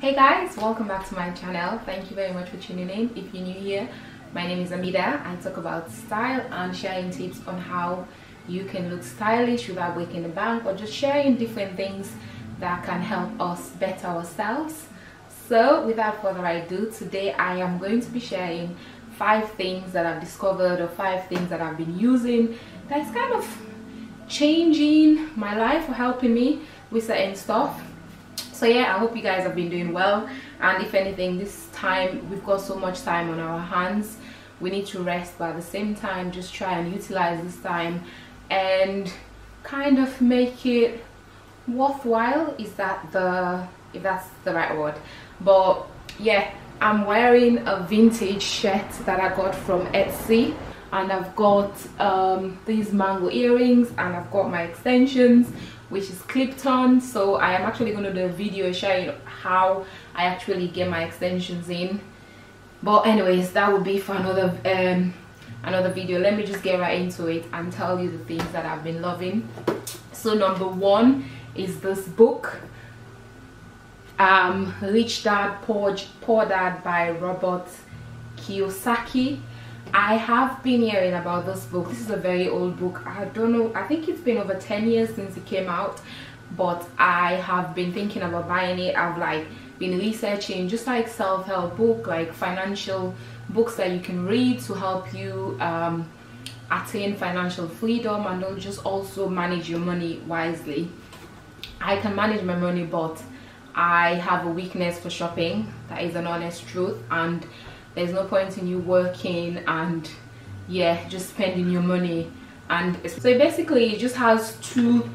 Hey guys, welcome back to my channel. Thank you very much for tuning in. If you're new here, my name is Amida. I talk about style and sharing tips on how you can look stylish without breaking the bank, or just sharing different things that can help us better ourselves. So without further ado, today I am going to be sharing 5 things that I've discovered, or 5 things that I've been using that is kind of changing my life or helping me with certain stuff. So yeah, I hope you guys have been doing well, and if anything, this time we've got so much time on our hands, we need to rest, but at the same time just try and utilize this time and kind of make it worthwhile. If that's the right word. But yeah, I'm wearing a vintage shirt that I got from Estee, and I've got these mango earrings, and I've got my extensions which is clipped on. So I am actually going to do a video showing how I actually get my extensions in, but anyways, that will be for another video. Let me just get right into it and tell you the things that I've been loving. So number 1 is this book, Rich Dad Poor Dad by Robert Kiyosaki. I have been hearing about this book. This is a very old book. I don't know, I think it's been over 10 years since it came out, but I have been thinking about buying it. I've like been researching just like self-help book, like financial books that you can read to help you attain financial freedom, and don't just also manage your money wisely. I can manage my money, but I have a weakness for shopping. That is an honest truth, and there's no point in you working and yeah, just spending your money. And so it basically just has two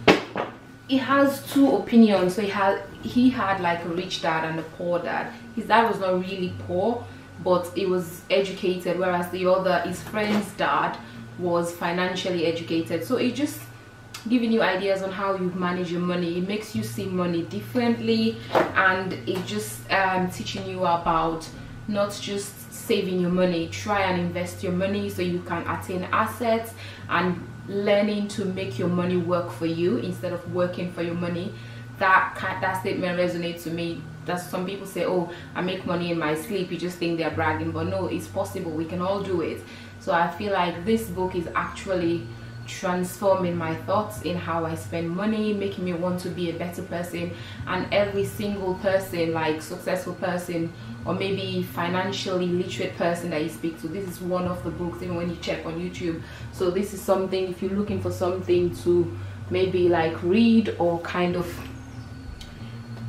opinions. So he had like a rich dad and a poor dad. His dad was not really poor, but he was educated, whereas the other, his friend's dad, was financially educated. So it just giving you ideas on how you manage your money. It makes you see money differently, and it just teaching you about not just saving your money, try and invest your money so you can attain assets, and learning to make your money work for you instead of working for your money. That statement resonates to me. That some people say, oh, I make money in my sleep, you just think they're bragging, but no, it's possible. We can all do it. So I feel like this book is actually transforming my thoughts in how I spend money, making me want to be a better person. And every single person, like successful person or maybe financially literate person that you speak to, this is one of the books, even when you check on YouTube. So this is something, if you're looking for something to maybe like read or kind of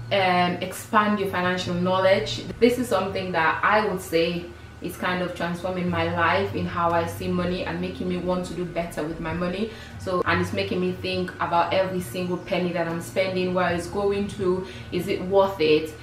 expand your financial knowledge, this is something that I would say it's kind of transforming my life in how I see money and making me want to do better with my money. So, and it's making me think about every single penny that I'm spending, where it's going to, is it worth it?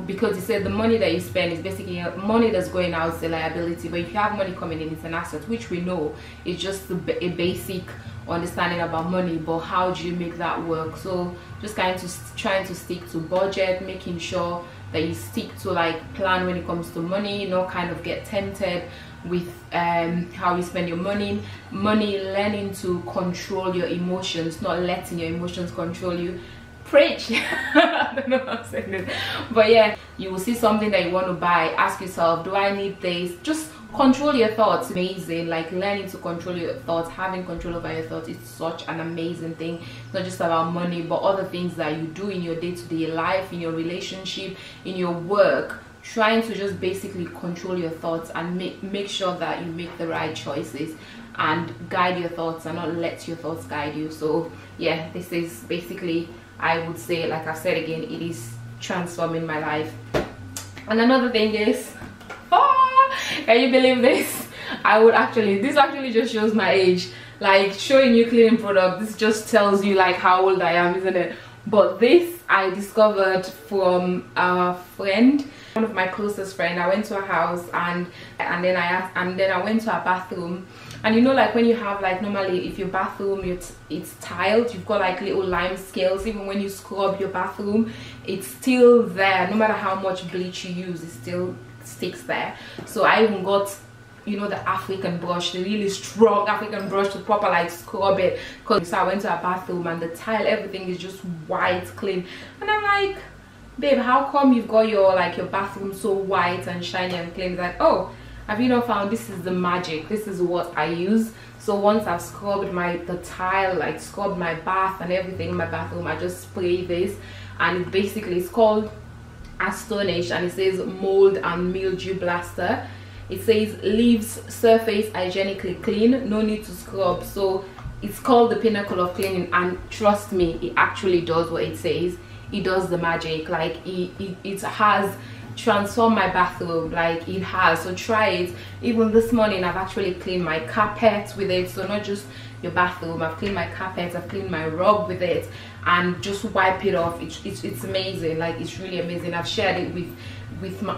Because he said the money that you spend is basically money that's going out, is a liability, but if you have money coming in, it's an asset, which we know is just a basic understanding about money. But how do you make that work? So just kind of trying to stick to budget, making sure that you stick to like plan when it comes to money, not kind of get tempted with how you spend your money, learning to control your emotions, not letting your emotions control you. Preach. I don't know how I'm saying this, but yeah, you will see something that you want to buy, ask yourself, do I need this? Just control your thoughts. Amazing. Like learning to control your thoughts, having control over your thoughts is such an amazing thing. It's not just about money, but other things that you do in your day-to-day life, in your relationship, in your work, trying to just basically control your thoughts and make sure that you make the right choices and guide your thoughts and not let your thoughts guide you. So yeah, this is basically, I would say, like I said again, it is transforming my life. And another thing is, can you believe this? This actually just shows my age. Like showing you cleaning product, this just tells you like how old I am, isn't it? But this I discovered from a friend, one of my closest friend. I went to her house and then I went to her bathroom. And you know, like when you have like, normally if your bathroom it's tiled, you've got like little lime scales. Even when you scrub your bathroom, it's still there. No matter how much bleach you use, it still sticks there. So I even got, you know, the African brush, the really strong African brush to proper like scrub it. So I went to her bathroom and the tile, everything is just white clean, and I'm like, babe, how come you've got your your bathroom so white and shiny and clean? It's like, oh, have you not found this is the magic? This is what I use. So once I've scrubbed the tile, like scrubbed my bath and everything in my bathroom, I just spray this, and it basically is called Astonish, and it says Mould and Mildew Blaster. It says leaves surface hygienically clean, no need to scrub. So it's called the pinnacle of cleaning, and trust me, it actually does what it says. It does the magic. Like it has transformed my bathroom, like it has. So try it. Even this morning I've actually cleaned my carpet with it. So not just your bathroom, I've cleaned my carpet, I've cleaned my rug with it, and just wipe it off. It's amazing. Like it's really amazing. I've shared it with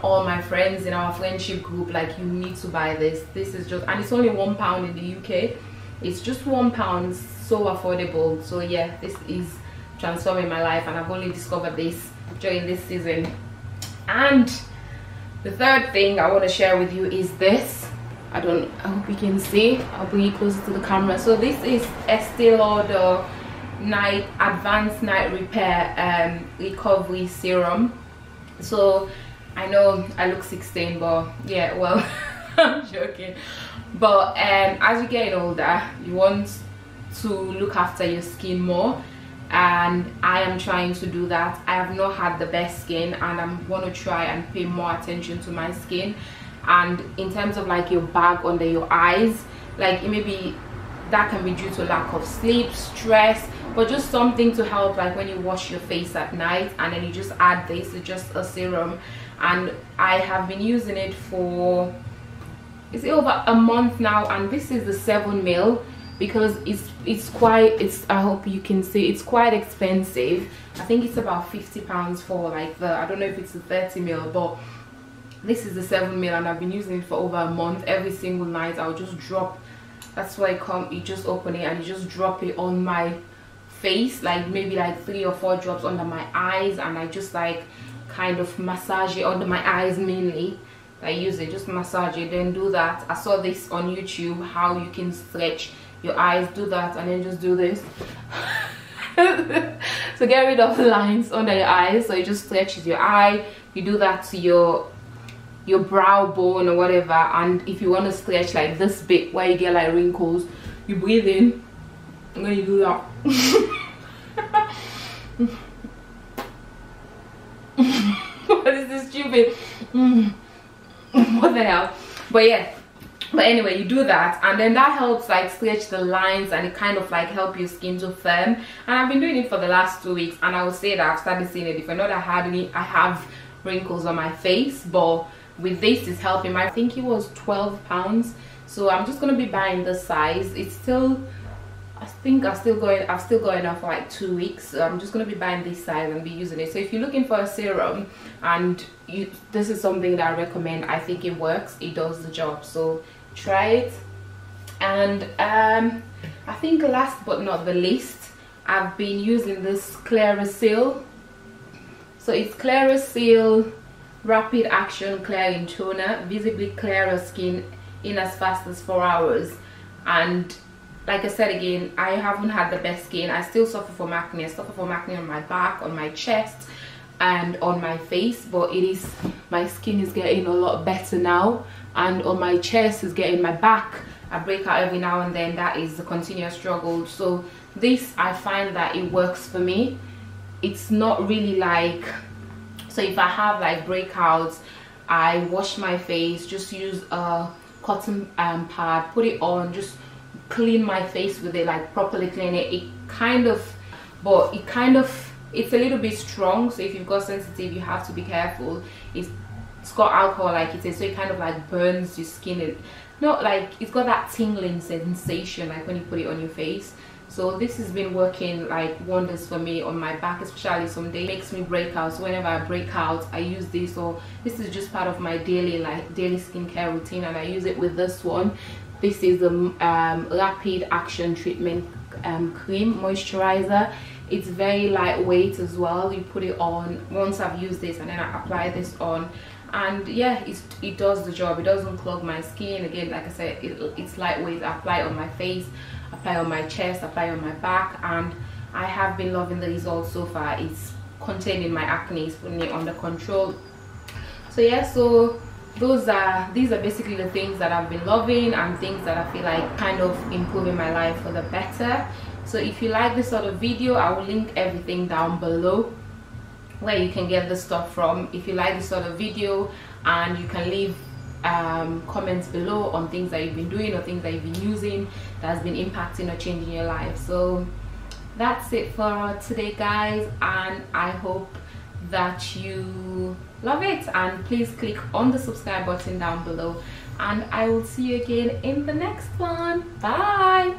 all my friends in our friendship group. Like, you need to buy this. This is just, and it's only £1 in the UK. It's just £1, so affordable. So yeah, this is transforming my life, and I've only discovered this during this season. And the third thing I want to share with you is this. I hope you can see. I'll bring you closer to the camera. So this is Estee Lauder Advanced Night Repair Recovery Serum. So I know I look 16, but yeah, well, I'm joking. But as you get older, you want to look after your skin more, and I am trying to do that. I have not had the best skin, and I'm going to try and pay more attention to my skin. And in terms of like your bag under your eyes, like maybe that can be due to lack of sleep, stress, but just something to help, like when you wash your face at night, and then you just add this. It's just a serum, and I have been using it for, is it over a month now, and this is the 7ml, because I hope you can see, it's quite expensive. I think it's about £50 for like I don't know if it's the 30ml, but this is the 7ml, and I've been using it for over a month. Every single night I'll just drop, that's why you just open it and you just drop it on my face, like maybe like 3 or 4 drops under my eyes, and I just like kind of massage it under my eyes mainly. I use it, just massage it, then do that. I saw this on YouTube, how you can stretch your eyes. Do that, and then just do this to get rid of the lines under your eyes. So it just stretches your eye. You do that to your brow bone or whatever, and if you want to stretch like this bit where you get like wrinkles, you breathe in and then you do that. What is this stupid? What the hell? But yeah, but anyway, you do that, and then that helps like stretch the lines, and it kind of like help your skin to firm. And I've been doing it for the last 2 weeks, and I would say that I've started seeing a difference. Not that I have wrinkles on my face, but with this is helping. I think it was £12, so I'm just gonna be buying this size. It's still, I think I've still got enough for like 2 weeks, so I'm just gonna be buying this size and be using it. So if you're looking for a serum and this is something that I recommend, I think it works, it does the job, so try it. And I think last but not the least, I've been using this Clearasil. So it's Clearasil Rapid Action Clearing Toner, visibly clearer skin in as fast as 4 hours. And like I said again, I haven't had the best skin. I still suffer from acne. I suffer from acne on my back, on my chest, and on my face, but my skin is getting a lot better now, and on my chest is getting, my back, I break out every now and then. That is the continuous struggle. So this, I find that it works for me. It's not really like, so if I have like breakouts, I wash my face, just use a cotton pad, put it on, just clean my face with it, like properly clean it. It's a little bit strong, so if you've got sensitive, you have to be careful. It's got alcohol, like it is, so it kind of like burns your skin. Not like, it's got that tingling sensation like when you put it on your face. So this has been working like wonders for me on my back, especially some days. It makes me break out, so whenever I break out, I use this. So this is just part of my daily skincare routine, and I use it with this one. This is the Rapid Action Treatment Cream Moisturizer. It's very lightweight as well. You put it on once I've used this, and then I apply this on, and yeah, it does the job. It doesn't clog my skin. Again, like I said, it's lightweight. I apply it on my face, apply on my chest, apply on my back, and I have been loving the results so far. containing my acne, putting it under control. So yeah, so these are basically the things that I've been loving and things that I feel like kind of improving my life for the better. So if you like this sort of video, I will link everything down below where you can get the stuff from. If you like this sort of video, and you can leave comments below on things that you've been doing or things that you've been using that has been impacting or changing your life. So that's it for today, guys, and I hope that you love it, and please click on the subscribe button down below, and I will see you again in the next one. Bye.